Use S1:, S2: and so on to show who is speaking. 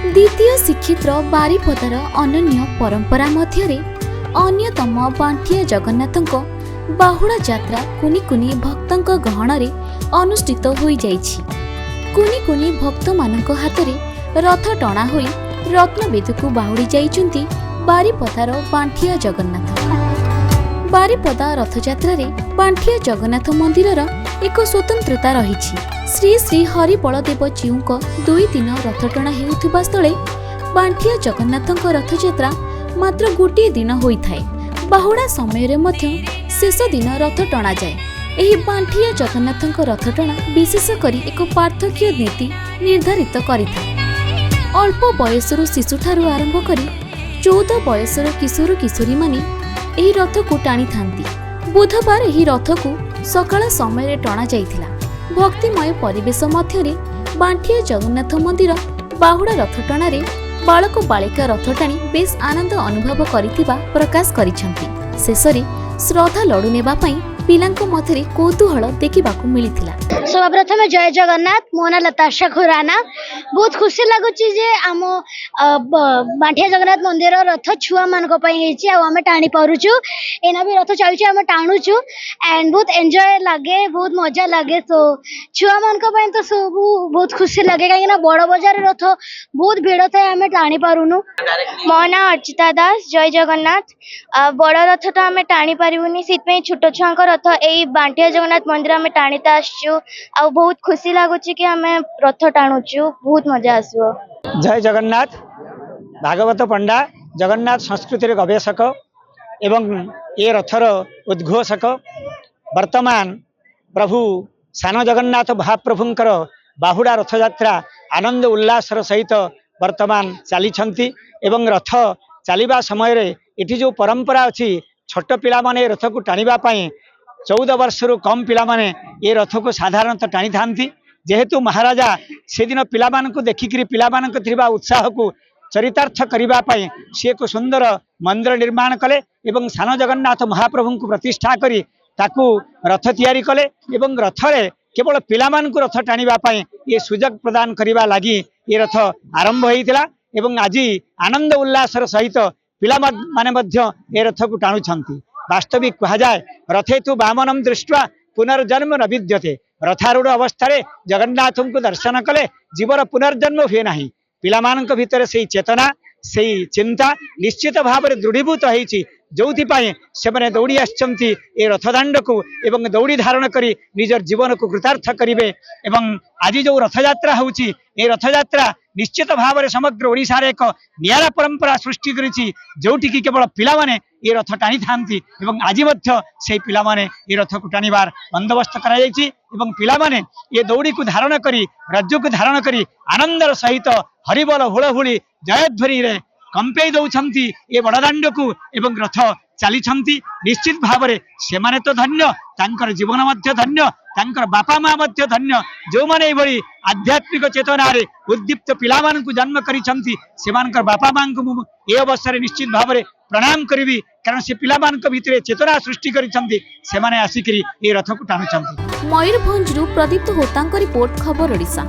S1: द्वितीय श्रीक्षेत्र बारिपदार अनन्य परंपरा मध्यरे अन्यतम बांटिया जगन्नाथक बाहुड़ा यात्रा कुनी कुनी भक्तों गहन अनुष्ठित हो जाइछि। कुनी कुनी भक्त मानक हाथ में रथ टणा होई रत्नवेद को बाहुड़ी जाइछन्ति बारिपदार बांटिया जगन्नाथ। बारिपदा रथयात्रा रे बांटिया जगन्नाथ मंदिरर एक स्वतंत्रता रही। श्री श्री हरि बलदेव जीउक 2 दिन रथ टणा हेउथिबा स्थले बांटिया जगन्नाथक रथयात्रा मात्र गोटे दिन होइथाय। बाहुड़ा समय रे मध्य शेष दिन रथ टणा जाए। एही बांटिया जगन्नाथक रथ टणा विशेष करी एक पार्थक्य नीति निर्धारित करिथाय। अल्प बयसर शिशुठारु आरंभ करी 14 बयसर किशोर किशोरी माने एही रथ को टाणी थांती। बुधवार एही रथ को सकाळ समय रे टणा जाइथिला। भक्तिमय परिवेश मध्यरे बांटिया जगन्नाथ मंदिर बाहुड़ा रथ टणारे बालक बालिका रथ टाणी बेस आनंद अनुभव करिथिबा प्रकाश करिसंती। शेषरे श्रद्धा लडू नेबा पई पिलांक मध्यरे कौतूहल देखिबाकू मिलिथिला।
S2: सर्वप्रथम जय जगन्नाथ। मो ना लताशा खुराना। बहुत खुशी लगुची जे आम बांटिया जगन्नाथ मंदिर रथ छुआ मानक पई हेची आ आमे टाणी पारुछु। एना भी रथ चलुची आमे टाणुछु एंड बहुत एन्जॉय लागे, बहुत मजा लागे। सो छुआ मानक पई तो सब बहुत खुशी लागे काहे ना बड़ बाजार रथ बहुत भीड़ थाए आमे टाणी पारुनु। मो ना अर्चिता दास। जय जगन्नाथ। बड़ रथ तो आमे टाणी पारिबुनी, सित पे छोट छुआंक रथ एई बांटिया जगन्नाथ मंदिर आमे टाणीता आछू आ बहुत खुशी लागुची कि आमे रथ टाणुछु, बहुत मजा आसो।
S3: जय जगन्नाथ। भागवत पंडा, जगन्नाथ संस्कृतिर गवेषक एवं ये रथर उद्घोषक। वर्तमान प्रभु सान जगन्नाथ महाप्रभुंकर बाहुड़ा रथयात्रा आनंद उल्लासर सहित वर्तमान चली एवं रथ चलवा समय रे इठी जो परंपरा अच्छी छोट पिला माने रथ को टाणिबा पई 14 वर्षरु कम पिला माने ये रथ को साधारणतः टाणी थांती। जेहेतु महाराजा से दिन पिला मानकु देखिकरी पिला मानक थिबा उत्साह को चरितार्थ करिबा पई से को सुंदर मंदिर निर्माण कले एवं सान जगन्नाथ महाप्रभु को प्रतिष्ठा करी ताकू रथ तैयारी कले एवं रथ रे केवल पिला मानकु रथ टाणिबा पई ये सुजग प्रदान करिबा लागि ये रथ आरंभ होइतिला एवं आज आनंद उल्लासर सहित पिला माने मध्य ये रथ को टाणुछंती। वास्तविक कहा जाए रथे तु वामनम दृष्ट्वा पुनर्जन्म न विद्यते। रथारूढ़ अवस्था जगन्नाथ को दर्शन कले जीवर पुनर्जन्म हुए ना। पिला मानक भितर से चेतना से चिंता निश्चित भाव में दृढ़ीभूत होती जो से मैंने दौड़ी आसचंती ए रथदांड को एवं दौड़ी धारण करी निजर जीवन को कृतार्थ करिवे। एवं आज जो रथयात्रा होची ए रथयात्रा निश्चित भाव में समग्र ओडिशा रे एक नियारा परंपरा सृष्टि करिछि जोटी की केवल पिला माने ये रथ टाणी थांती एवं आज मध्य से पिला माने ये रथ को टाणीबार बंदोबस्त करा जायछि एवं पिला माने ये दौड़ी को धारण करी राज्य को धारण करी आनंदर सहित हरिबल हुलहुली जयध्वनि रे कंपे दौछंती ये बड़दांड को एवं रथ चली निश्चित भाव में से माने तो धन्य तांकर जीवन मध्य धन्य तांकर बापा माँ मध्य धन्य जो माने भली आध्यात्मिक चेतना रे उद्दीप्त पिला मान को जन्म करिसंती सेमानकर बापा माँ को ये अवस्था निश्चित भाव में प्रणाम करी कारण से पिला मान भितर चेतना सृष्टि करिसंती से माने आसिकरी ये रथ को टाणुछंती।
S1: मयूरभंजरू प्रदीप्त होतांक रिपोर्ट खबर ओडिशा।